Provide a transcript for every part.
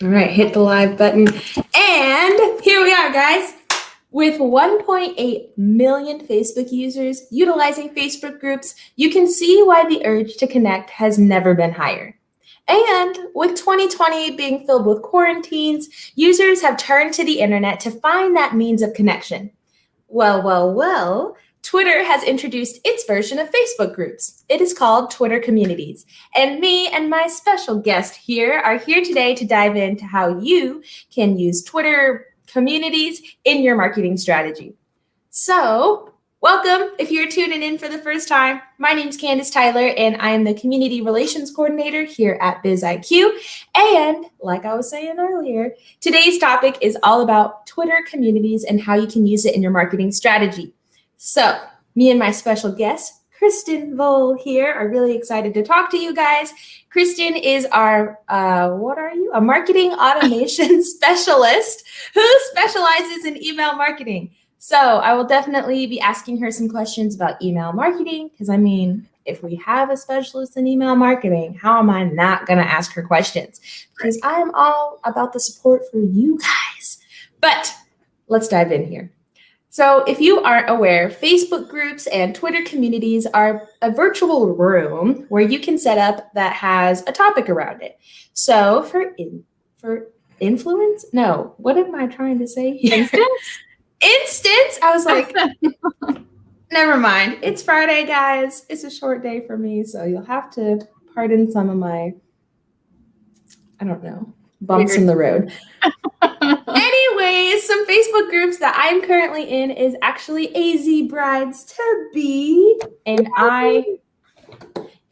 All right, hit the live button. And here we are, guys. With 1.8 million Facebook users utilizing Facebook groups, you can see why the urge to connect has never been higher. And with 2020 being filled with quarantines, users have turned to the internet to find that means of connection. Well, Twitter has introduced its version of Facebook groups. It is called Twitter Communities. And me and my special guest here are here today to dive into how you can use Twitter Communities in your marketing strategy. So, welcome if you're tuning in for the first time. My name is Kandice Tyler, and I am the Community Relations Coordinator here at BizIQ. And like I was saying earlier, today's topic is all about Twitter Communities and how you can use it in your marketing strategy. So, me and my special guest, Kristen Voll here, are really excited to talk to you guys. Kristen is our, a marketing automation specialist who specializes in email marketing. So I will definitely be asking her some questions about email marketing because, I mean, if we have a specialist in email marketing, how am I not going to ask her questions? Because I am all about the support for you guys. But let's dive in here. So if you aren't aware, Facebook groups and Twitter communities are a virtual room where you can set up that has a topic around it. So for influence? No, what am I trying to say? Instance, I was like, never mind. It's Friday, guys. It's a short day for me, so you'll have to pardon some of my, I don't know, bumps in the road. Anyways, some Facebook groups that I'm currently in is actually AZ Brides to Be, and I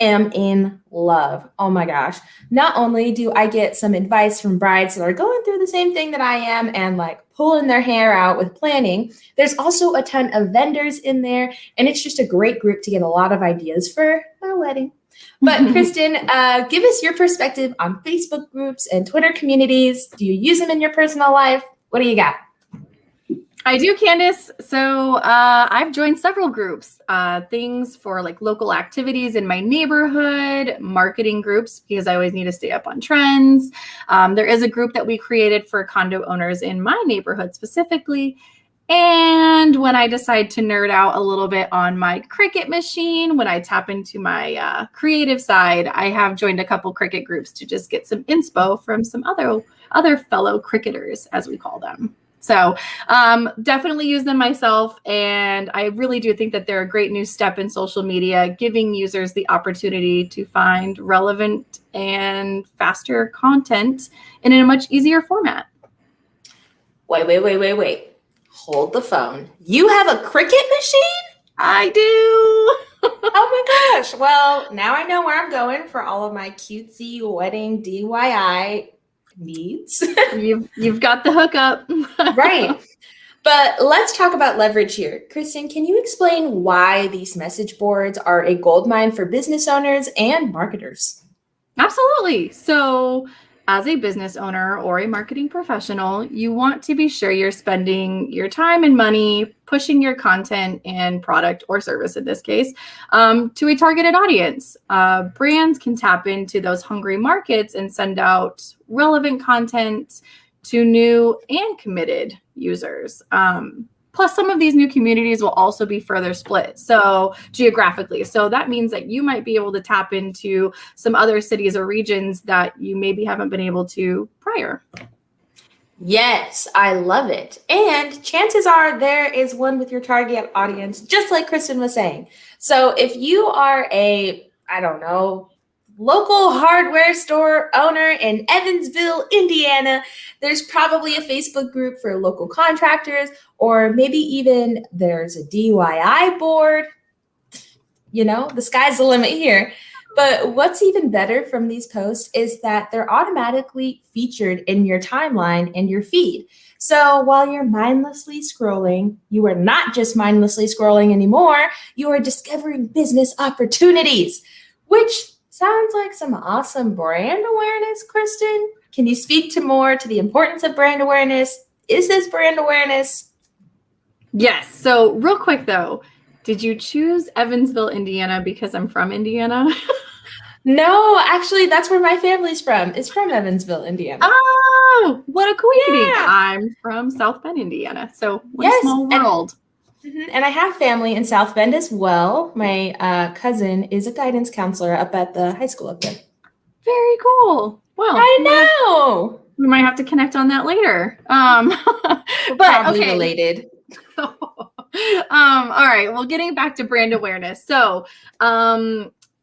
am in love. Oh my gosh. Not only do I get some advice from brides that are going through the same thing that I am and like pulling their hair out with planning, there's also a ton of vendors in there, and it's just a great group to get a lot of ideas for my wedding. But Kristen, give us your perspective on Facebook groups and Twitter communities. Do you use them in your personal life? What do you got? I do, Candice. So I've joined several groups, things for like local activities in my neighborhood, marketing groups, because I always need to stay up on trends. There is a group that we created for condo owners in my neighborhood specifically. And when I decide to nerd out a little bit on my Cricut machine, when I tap into my creative side, I have joined a couple Cricut groups to just get some inspo from some other fellow Cricketers, as we call them. So definitely use them myself. And I really do think that they're a great new step in social media, giving users the opportunity to find relevant and faster content in a much easier format. Wait. Hold the phone. You have a Cricut machine? I do. Oh my gosh. Well, now I know where I'm going for all of my cutesy wedding DIY needs. You've got the hookup. Right. But let's talk about leverage here. Kristen, can you explain why these message boards are a goldmine for business owners and marketers? Absolutely. So as a business owner or a marketing professional, you want to be sure you're spending your time and money pushing your content and product or service in this case to a targeted audience. Brands can tap into those hungry markets and send out relevant content to new and committed users. Plus, some of these new communities will also be further split, so geographically. So that means that you might be able to tap into some other cities or regions that you maybe haven't been able to prior. Yes, I love it. And chances are there is one with your target audience, just like Kristen was saying. So if you are a, I don't know, local hardware store owner in Evansville, Indiana, there's probably a Facebook group for local contractors, or maybe even there's a DIY board. You know, the sky's the limit here. But what's even better from these posts is that they're automatically featured in your timeline and your feed. So while you're mindlessly scrolling, you are not just mindlessly scrolling anymore, you are discovering business opportunities, which sounds like some awesome brand awareness, Kristen. Can you speak more to the importance of brand awareness? Is this brand awareness? Yes. So real quick though, did you choose Evansville, Indiana because I'm from Indiana? No, actually, that's where my family's from. It's from Evansville, Indiana. Oh, what a coincidence. Yeah. I'm from South Bend, Indiana. So what a Yes. small world. And I have family in South Bend as well. My cousin is a guidance counselor up at the high school up there. Very cool. Well, I know. we might have to connect on that later. But Probably okay. related. All right. Well, getting back to brand awareness. So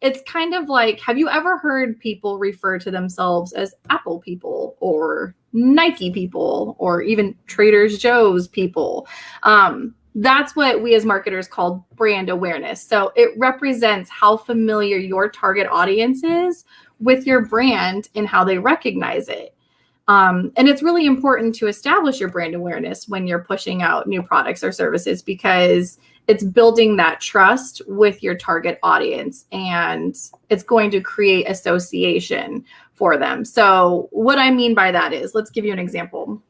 it's kind of like, have you ever heard people refer to themselves as Apple people or Nike people or even Trader Joe's people? That's what we as marketers call brand awareness. So it represents how familiar your target audience is with your brand and how they recognize it. And it's really important to establish your brand awareness when you're pushing out new products or services, because it's building that trust with your target audience and it's going to create association for them. So what I mean by that is, let's give you an example.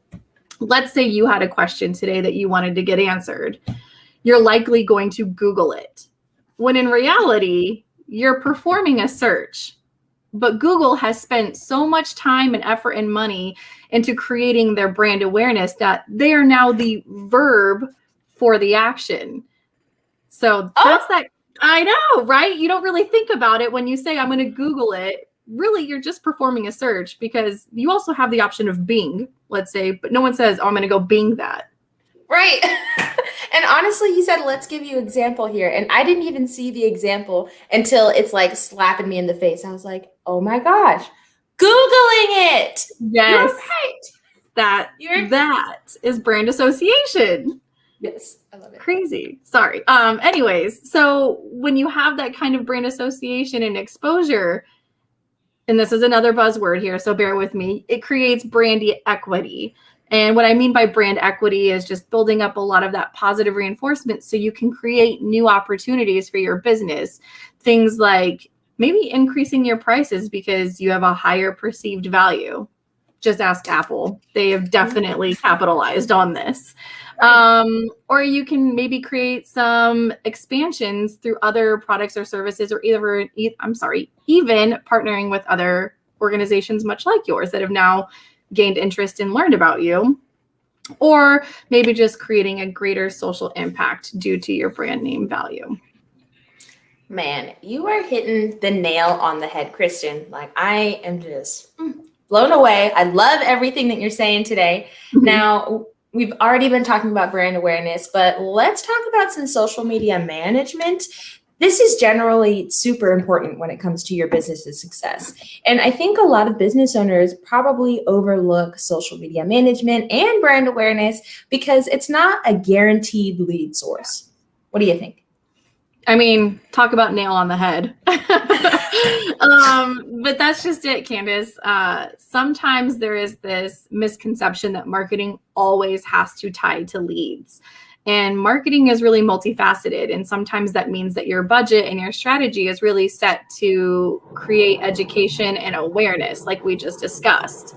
Let's say you had a question today that you wanted to get answered. You're likely going to Google it, when in reality, you're performing a search. But Google has spent so much time and effort and money into creating their brand awareness that they are now the verb for the action. So that's that. I know, right? You don't really think about it when you say, I'm going to Google it. Really, you're just performing a search, because you also have the option of Bing, let's say, but no one says, oh, I'm going to go Bing that. Right. And honestly, you said, let's give you an example here. And I didn't even see the example until it's like slapping me in the face. I was like, oh my gosh, Googling it. Yes. You're right. That is brand association. Yes, I love it. Crazy. Sorry. Anyways, so when you have that kind of brand association and exposure, and this is another buzzword here, so bear with me, it creates brand equity. And what I mean by brand equity is just building up a lot of that positive reinforcement so you can create new opportunities for your business. Things like maybe increasing your prices because you have a higher perceived value. Just ask Apple. They have definitely capitalized on this. Or you can maybe create some expansions through other products or services, or even partnering with other organizations much like yours that have now gained interest and learned about you, or maybe just creating a greater social impact due to your brand name value. Man, you are hitting the nail on the head, Kristen. Like, I am just blown away. I love everything that you're saying today. Mm-hmm. Now, we've already been talking about brand awareness, but let's talk about some social media management. This is generally super important when it comes to your business's success. And I think a lot of business owners probably overlook social media management and brand awareness because it's not a guaranteed lead source. What do you think? I mean, talk about nail on the head. But that's just it, Kandice. Sometimes there is this misconception that marketing always has to tie to leads. And marketing is really multifaceted. And sometimes that means that your budget and your strategy is really set to create education and awareness, like we just discussed.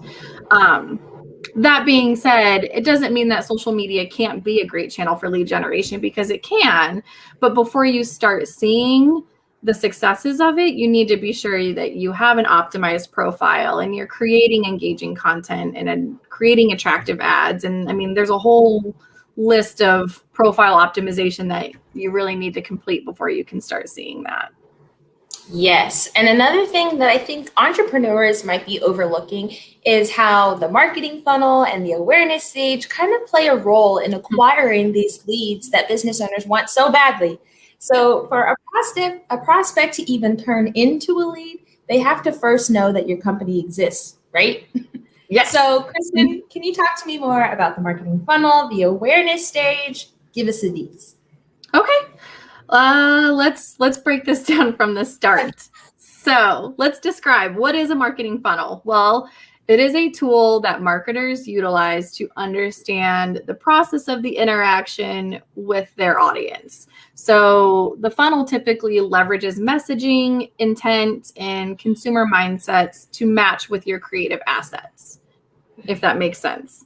That being said, it doesn't mean that social media can't be a great channel for lead generation, because it can. But before you start seeing the successes of it, you need to be sure that you have an optimized profile and you're creating engaging content and creating attractive ads. And I mean, there's a whole list of profile optimization that you really need to complete before you can start seeing that. Yes. And another thing that I think entrepreneurs might be overlooking is how the marketing funnel and the awareness stage kind of play a role in acquiring these leads that business owners want so badly. So for a prospect to even turn into a lead, they have to first know that your company exists, right? Yes. So Kristen, can you talk to me more about the marketing funnel, the awareness stage? Give us the deets. Okay. Let's break this down from the start. So let's describe, what is a marketing funnel? Well, it is a tool that marketers utilize to understand the process of the interaction with their audience. So the funnel typically leverages messaging, intent, and consumer mindsets to match with your creative assets, if that makes sense.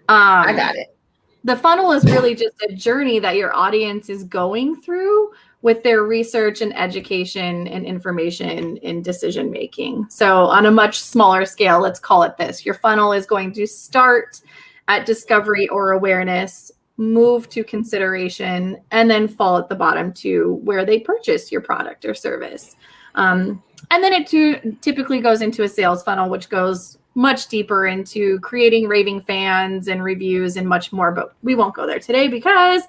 I got it. The funnel is really just a journey that your audience is going through with their research and education and information in decision making. So on a much smaller scale, let's call it this. Your funnel is going to start at discovery or awareness, move to consideration, and then fall at the bottom to where they purchase your product or service. And then it typically goes into a sales funnel, which goes much deeper into creating raving fans and reviews and much more. But we won't go there today because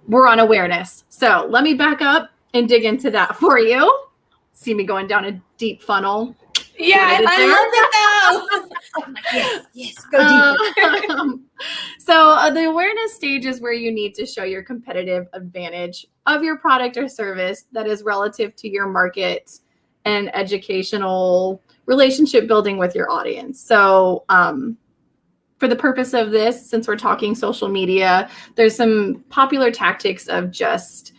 we're on awareness. So let me back up and dig into that for you. See me going down a deep funnel. Yeah, I love it though. Yes, go deeper. So the awareness stage is where you need to show your competitive advantage of your product or service that is relative to your market and educational relationship building with your audience. So for the purpose of this, since we're talking social media, there's some popular tactics of just,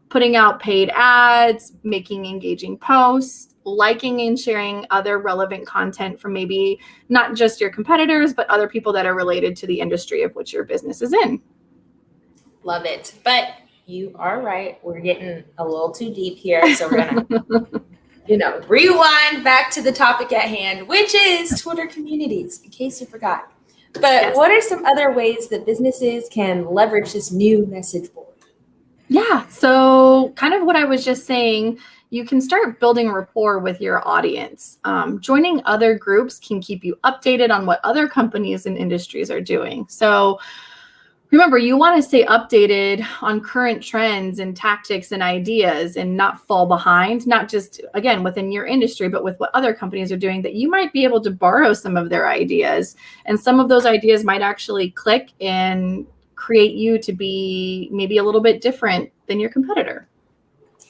putting out paid ads, making engaging posts, liking and sharing other relevant content from maybe not just your competitors, but other people that are related to the industry of which your business is in. Love it. But you are right. We're getting a little too deep here. So we're going to, rewind back to the topic at hand, which is Twitter communities, in case you forgot. But Yes. What are some other ways that businesses can leverage this new message board? Yeah. So kind of what I was just saying, you can start building rapport with your audience. Joining other groups can keep you updated on what other companies and industries are doing. So remember, you want to stay updated on current trends and tactics and ideas and not fall behind, not just, again, within your industry, but with what other companies are doing, that you might be able to borrow some of their ideas. And some of those ideas might actually click and create you to be maybe a little bit different than your competitor.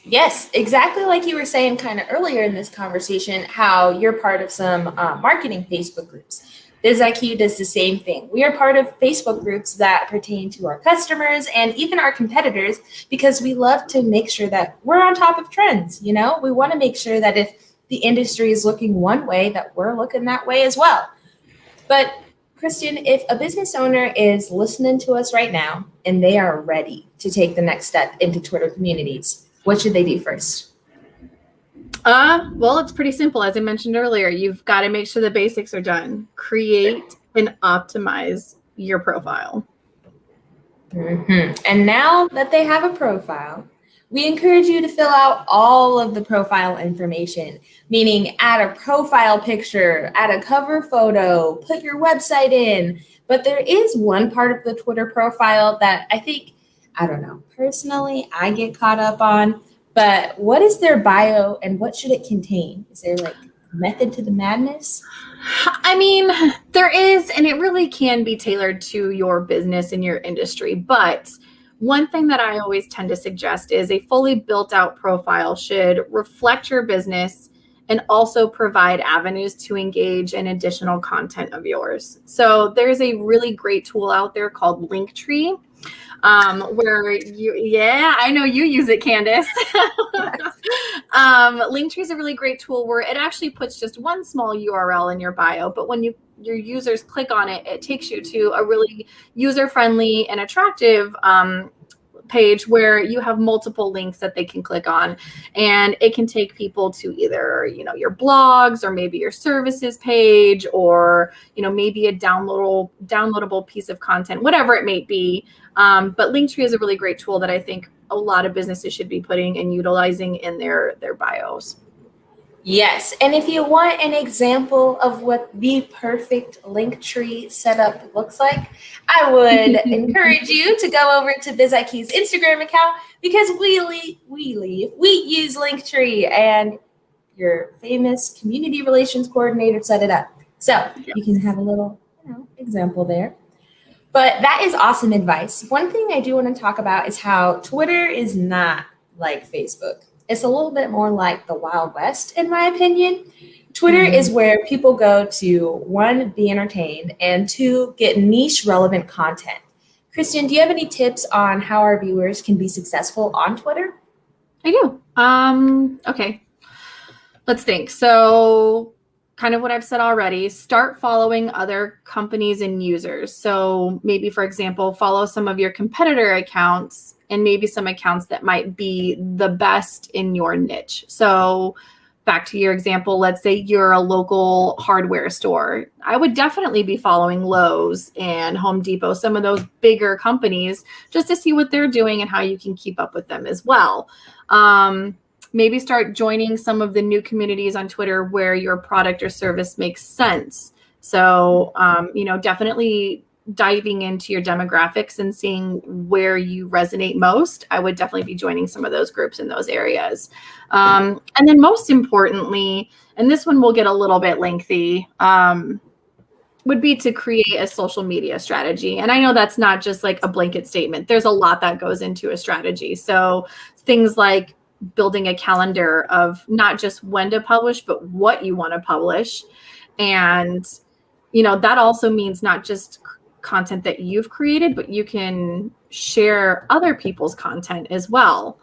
Yes, exactly like you were saying kind of earlier in this conversation, how you're part of some marketing Facebook groups. BizIQ does the same thing. We are part of Facebook groups that pertain to our customers and even our competitors because we love to make sure that we're on top of trends. We want to make sure that if the industry is looking one way, that we're looking that way as well. But Kristen, if a business owner is listening to us right now and they are ready to take the next step into Twitter communities, what should they do first? Well, it's pretty simple. As I mentioned earlier, you've got to make sure the basics are done. Create and optimize your profile. Mm-hmm. And now that they have a profile, we encourage you to fill out all of the profile information, meaning add a profile picture, add a cover photo, put your website in. But there is one part of the Twitter profile that personally, I get caught up on. But what is their bio and what should it contain? Is there method to the madness? I mean, there is, and it really can be tailored to your business and your industry. But one thing that I always tend to suggest is a fully built out profile should reflect your business and also provide avenues to engage in additional content of yours. So there's a really great tool out there called Linktree. I know you use it, Kandice. Linktree is a really great tool where it actually puts just one small URL in your bio, but when your users click on it, it takes you to a really user-friendly and attractive page where you have multiple links that they can click on, and it can take people to either your blogs or maybe your services page or maybe a downloadable piece of content, whatever it may be. But Linktree is a really great tool that I think a lot of businesses should be putting and utilizing in their bios. Yes, and if you want an example of what the perfect Linktree setup looks like, I would encourage you to go over to BizIQ's Instagram account because we use Linktree, and your famous community relations coordinator set it up. So You can have a little example there. But that is awesome advice. One thing I do want to talk about is how Twitter is not like Facebook. It's a little bit more like the Wild West, in my opinion. Twitter is where people go to, one, be entertained, and two, get niche relevant content. Kristen, do you have any tips on how our viewers can be successful on Twitter? I do. Okay. Let's think. So kind of what I've said already, start following other companies and users. So maybe, for example, follow some of your competitor accounts and maybe some accounts that might be the best in your niche. So back to your example, let's say you're a local hardware store. I would definitely be following Lowe's and Home Depot, some of those bigger companies, just to see what they're doing and how you can keep up with them as well. Maybe start joining some of the new communities on Twitter where your product or service makes sense. So, definitely diving into your demographics and seeing where you resonate most. I would definitely be joining some of those groups in those areas. And then most importantly, and this one will get a little bit lengthy, would be to create a social media strategy. And I know that's not just like a blanket statement. There's a lot that goes into a strategy. So things like building a calendar of not just when to publish, but what you want to publish. And, that also means not just content that you've created, but you can share other people's content as well.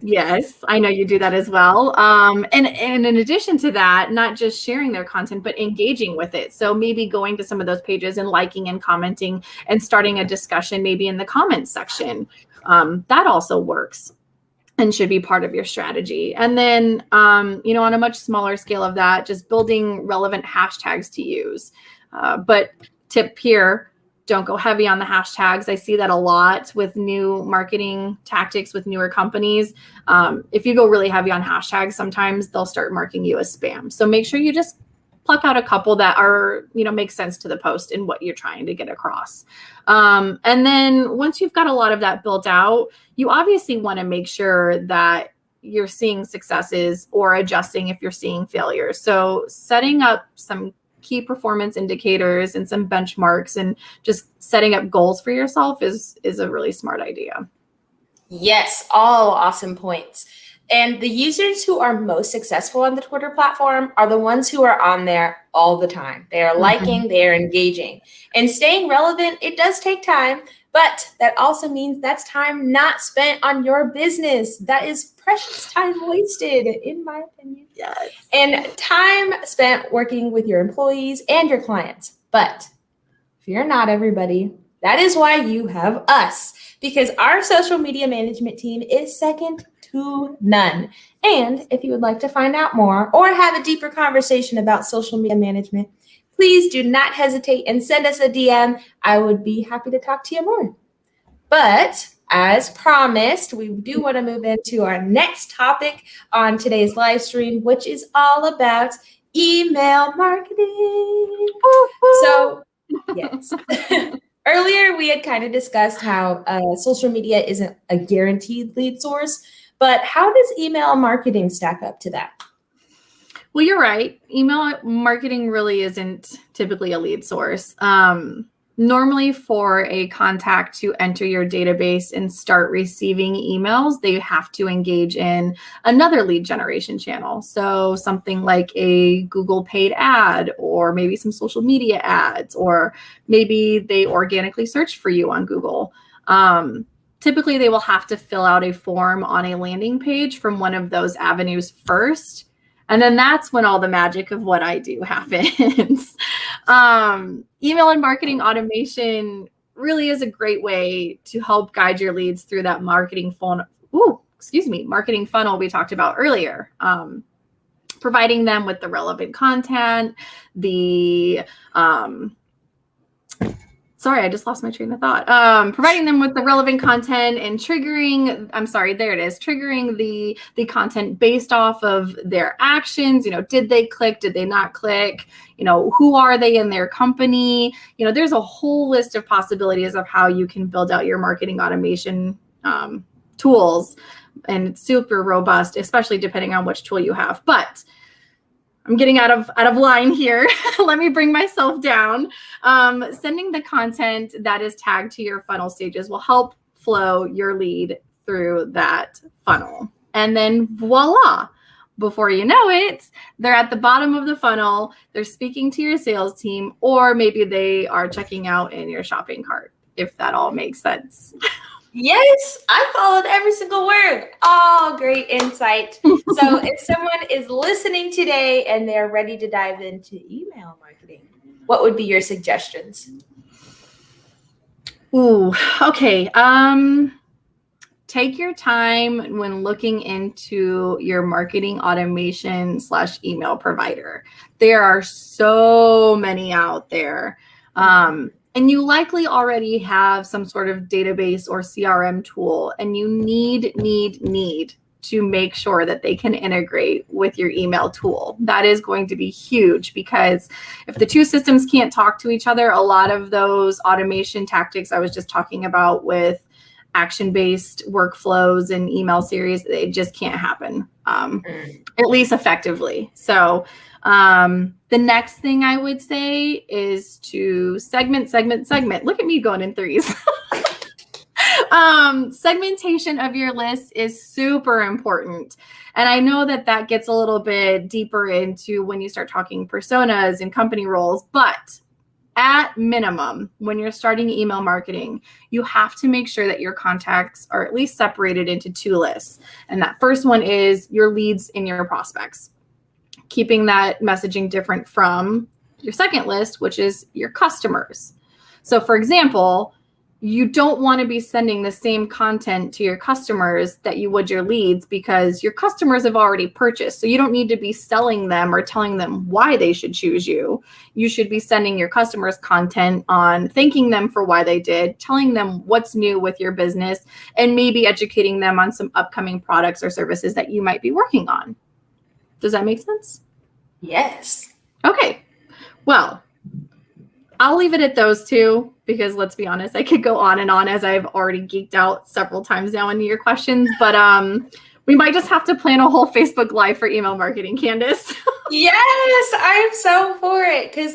Yes, I know you do that as well. And in addition to that, not just sharing their content, but engaging with it. So maybe going to some of those pages and liking and commenting and starting a discussion, maybe in the comments section. That also works and should be part of your strategy. And then, on a much smaller scale of that, just building relevant hashtags to use. But tip here, don't go heavy on the hashtags. I see that a lot with new marketing tactics with newer companies. If you go really heavy on hashtags, sometimes they'll start marking you as spam. So make sure you just pluck out a couple that are, make sense to the post and what you're trying to get across. And then once you've got a lot of that built out, you obviously want to make sure that you're seeing successes or adjusting if you're seeing failures. So setting up some key performance indicators and some benchmarks and just setting up goals for yourself is a really smart idea. Yes, all awesome points. And the users who are most successful on the Twitter platform are the ones who are on there all the time. They are liking, they are engaging. And staying relevant, it does take time, but that also means that's time not spent on your business. That is precious time wasted, in my opinion. Yes. And time spent working with your employees and your clients. But fear not, everybody. That is why you have us, because our social media management team is second to none. And if you would like to find out more or have a deeper conversation about social media management, please do not hesitate and send us a DM. I would be happy to talk to you more. But as promised, we do want to move into our next topic on today's live stream, which is all about email marketing. So, yes. Earlier, we had kind of discussed how social media isn't a guaranteed lead source, but how does email marketing stack up to that? Well, you're right. Email marketing really isn't typically a lead source. Normally, for a contact to enter your database and start receiving emails, they have to engage in another lead generation channel. So something like a Google paid ad, or maybe some social media ads, or maybe they organically search for you on Google. Typically, they will have to fill out a form on a landing page from one of those avenues first. And then that's when all the magic of what I do happens. Email and marketing automation really is a great way to help guide your leads through that marketing funnel we talked about earlier. Providing them with the relevant content, sorry, I just lost my train of thought. Providing them with the relevant content and triggering the content based off of their actions. Did they click? Did they not click? Who are they in their company? There's a whole list of possibilities of how you can build out your marketing automation tools. And it's super robust, especially depending on which tool you have. But I'm getting out of line here. Let me bring myself down. Sending the content that is tagged to your funnel stages will help flow your lead through that funnel. And then voila, before you know it, they're at the bottom of the funnel. They're speaking to your sales team, or maybe they are checking out in your shopping cart, if that all makes sense. Yes, I followed every single word. Oh, great insight. So if someone is listening today and they're ready to dive into email marketing, what would be your suggestions? Ooh, okay. take your time when looking into your marketing automation / email provider. There are so many out there. And you likely already have some sort of database or CRM tool, and you need to make sure that they can integrate with your email tool. That is going to be huge, because if the two systems can't talk to each other, a lot of those automation tactics I was just talking about with action-based workflows and email series, it just can't happen, at least effectively. So the next thing I would say is to segment. Look at me going in threes. Segmentation of your list is super important. And I know that gets a little bit deeper into when you start talking personas and company roles, but at minimum, when you're starting email marketing, you have to make sure that your contacts are at least separated into two lists. And that first one is your leads and your prospects, keeping that messaging different from your second list, which is your customers. So for example, you don't want to be sending the same content to your customers that you would your leads, because your customers have already purchased. So you don't need to be selling them or telling them why they should choose you. You should be sending your customers content on thanking them for why they did, telling them what's new with your business, and maybe educating them on some upcoming products or services that you might be working on. Does that make sense? Yes. Okay. Well, I'll leave it at those two, because let's be honest, I could go on and on, as I've already geeked out several times now into your questions, but we might just have to plan a whole Facebook Live for email marketing, Kandice. Yes, I'm so for it, because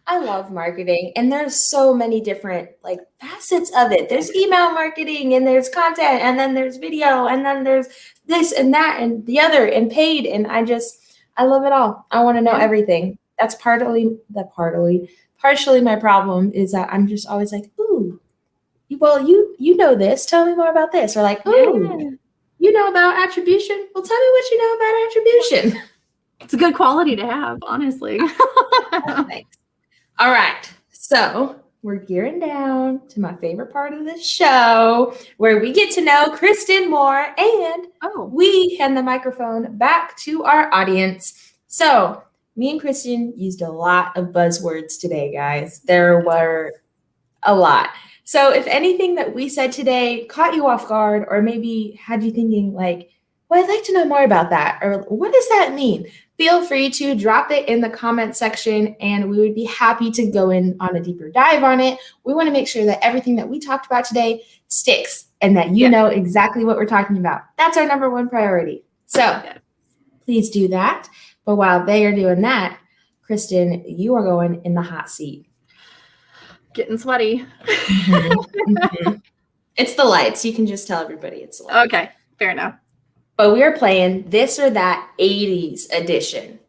I love marketing, and there's so many different like facets of it. There's email marketing, and there's content, and then there's video, and then there's this and that and the other and paid, and I love it all. I want to know everything. That's partially my problem, is that I'm just always like, ooh, well, you know this. Tell me more about this. Or like, ooh, you know about attribution? Well, tell me what you know about attribution. It's a good quality to have, honestly. Thanks. All right. So we're gearing down to my favorite part of the show, where we get to know Kristen more, and we hand the microphone back to our audience. So me and Kristen used a lot of buzzwords today, guys. There were a lot. So if anything that we said today caught you off guard, or maybe had you thinking like, well, I'd like to know more about that, or what does that mean? Feel free to drop it in the comment section, and we would be happy to go in on a deeper dive on it. We want to make sure that everything that we talked about today sticks, and that you know exactly what we're talking about. That's our number one priority. So please do that. But while they are doing that, Kristen, you are going in the hot seat. Getting sweaty. It's the lights. You can just tell everybody it's the lights. Okay, fair enough. But we are playing this or that 80s edition.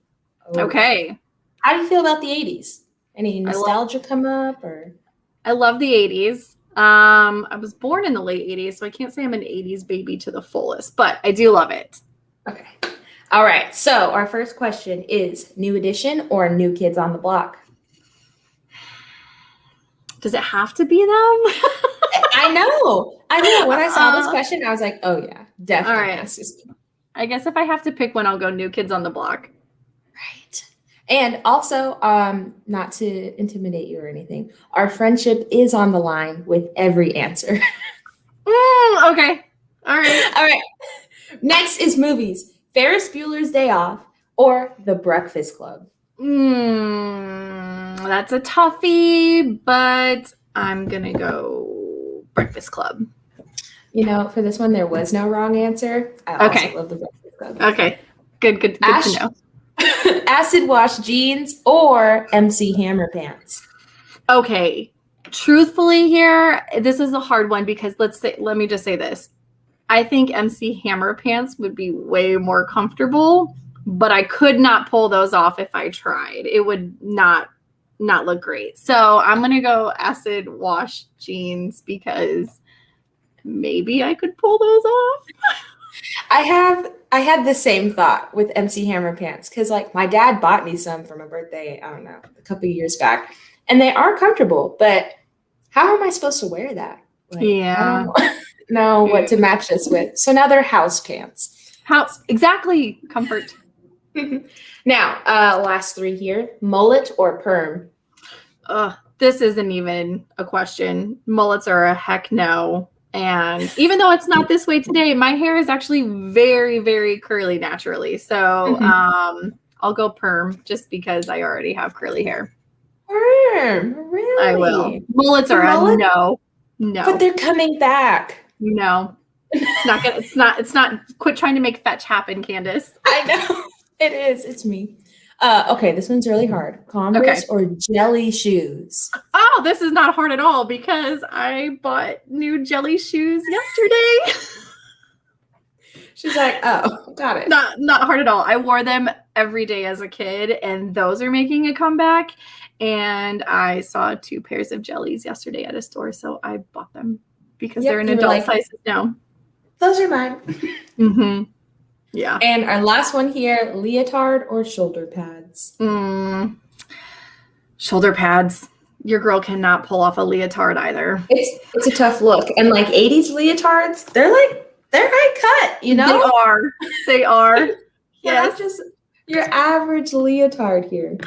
Okay. How do you feel about the 80s? Any nostalgia come up? Or I love the 80s. I was born in the late 80s, so I can't say I'm an 80s baby to the fullest, but I do love it. Okay. All right. So our first question is New Edition or New Kids on the Block? Does it have to be them? I know. When I saw this question, I was like, oh, yeah, definitely. All right. I guess if I have to pick one, I'll go New Kids on the Block. Right. And also, not to intimidate you or anything, our friendship is on the line with every answer. Okay. All right. All right. Next is movies. Ferris Bueller's Day Off or The Breakfast Club? That's a toughie, but I'm going to go Breakfast Club. You know, for this one, there was no wrong answer. I also love The Breakfast Club. Okay. Good to know. Acid wash jeans or MC Hammer pants? Okay. Truthfully here, this is a hard one, because let me just say this. I think MC Hammer pants would be way more comfortable, but I could not pull those off if I tried. It would not look great. So I'm going to go acid wash jeans, because maybe I could pull those off. I had the same thought with MC Hammer pants, because like my dad bought me some for my birthday, I don't know, a couple of years back, and they are comfortable, but how am I supposed to wear that? Like, yeah. know what to match this with. So now they're house pants. Exactly. Comfort. Now, last three here, mullet or perm? This isn't even a question. Mullets are a heck no. And even though it's not this way today, my hair is actually very, very curly naturally. So I'll go perm just because I already have curly hair. Perm, really? I will. Mullets are a no. No. But they're coming back. No. It's not quit trying to make fetch happen, Kandice. I know. It is. It's me. Okay, this one's really hard. Converse or jelly shoes? Oh, this is not hard at all because I bought new jelly shoes yesterday. She's like, oh, got it. Not hard at all. I wore them every day as a kid, and those are making a comeback. And I saw 2 pairs of jellies yesterday at a store, so I bought them because they're in adult sizes now. Those are mine. Mm-hmm. Yeah. And our last one here, leotard or shoulder pads? Shoulder pads. Your girl cannot pull off a leotard either. It's a tough look. And like 80s leotards, they're high cut, you know? They are. Yeah, just your average leotard here.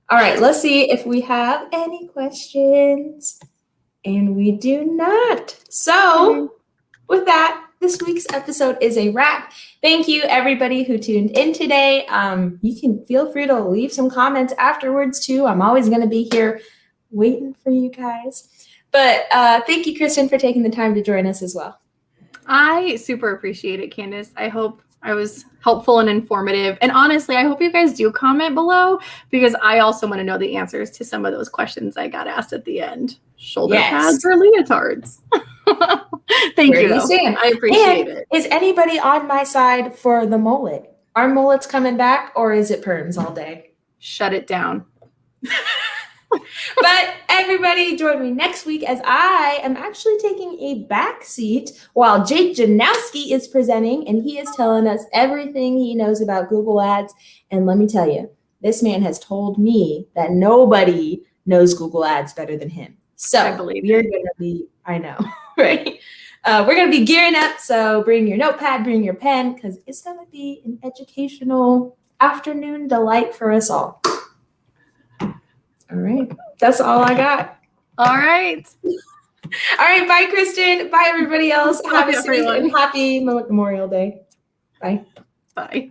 All right, let's see if we have any questions. And we do not. So with that, this week's episode is a wrap. Thank you, everybody who tuned in today. You can feel free to leave some comments afterwards, too. I'm always going to be here waiting for you guys. But thank you, Kristen, for taking the time to join us as well. I super appreciate it, Kandice. I hope I was helpful and informative. And honestly, I hope you guys do comment below because I also want to know the answers to some of those questions I got asked at the end. Shoulder pads or leotards? Thank you. I appreciate it. Is anybody on my side for the mullet? Are mullets coming back or is it perms all day? Shut it down. But everybody join me next week as I am actually taking a back seat while Jake Janowski is presenting and he is telling us everything he knows about Google Ads. And let me tell you, this man has told me that nobody knows Google Ads better than him. So I believe you're going to be, I know, right? We're going to be gearing up. So bring your notepad, bring your pen, because it's going to be an educational afternoon delight for us all. All right. That's all I got. All right. All right. Bye, Kristen. Bye, everybody else. Have a safe and happy Memorial Day. Bye. Bye.